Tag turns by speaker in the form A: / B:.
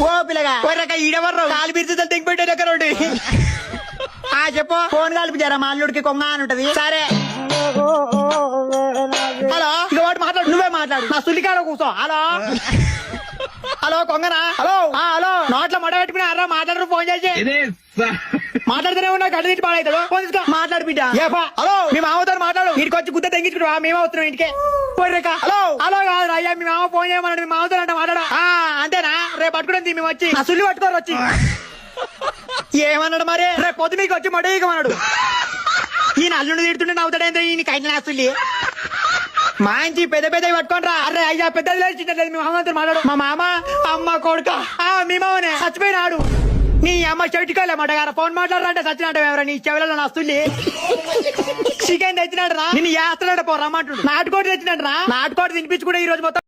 A: ఓ పిల్లగా ఈడెవర్రు కాలు బిర్చుతో తెగిపెట్టే దగ్గర చెప్పు ఫోన్ కలిపిచారా మా అల్లుడికి కొంగ అని ఉంటది. సరే హలో ఇంకోటి మాట్లాడు, నువ్వే మాట్లాడు, నా సుల్లికాడ కూర్చో. హలో హలో కొంగనా? హలో హలో నోట్లో మొడ పెట్టుకుని అర్రా మాట్లాడరు ఫోన్ చేసి మాట్లాడుతూనే ఉన్నా గడ్డ తిట్టి పాడవుతాడు. ఫోన్ తీసుకో మాట్లాడు బిడ్డ. హలో మీ మామతో మాట్లాడు, ఇంటికి వచ్చి గుద్ద తెగించుకుంటా మేమే వస్తున్నాం ఇంటికే. హలో హలో కాదు అయ్యా మీ మామ ఫోన్ చేయమన్నాడు, మీ మామతో అంటే మాట్లాడు. అంతేనా? రేపు పట్టుకుని మేము వచ్చి నా సుల్లి పట్టుకోరు వచ్చి. ఏమన్నాడు మరి? రేపు పొద్దు మీకు వచ్చి మొడేయమన్నాడు. ఈయన అల్లుండి తిడుతుంటే నవ్వుతాడేంద్ర ఈయన కైన నాస్తుల్లి. మంచి పెద్ద పెద్దవి పట్టుకోండి. అరే అయ్యా పెద్దది లేదు మీ మామతో మాట్లాడు. మా మామ అమ్మ కొడుక మీ మామనే చచ్చిపోయినాడు. నీ అమ్మ చెట్టుకోలే మటగారా ఫోన్ మాట్లాడారంటే చచ్చినట్టు ఎవరా నీ చెవులలో నస్తుల్లి. చికెన్ తెచ్చినాడు రా, నిన్ను చేస్తున్నాడు పో రమ్మంటుడు. నాటుకోటి తెచ్చినాడు రా, నాటుకోటి తినిపించి కూడా ఈ రోజు మొత్తం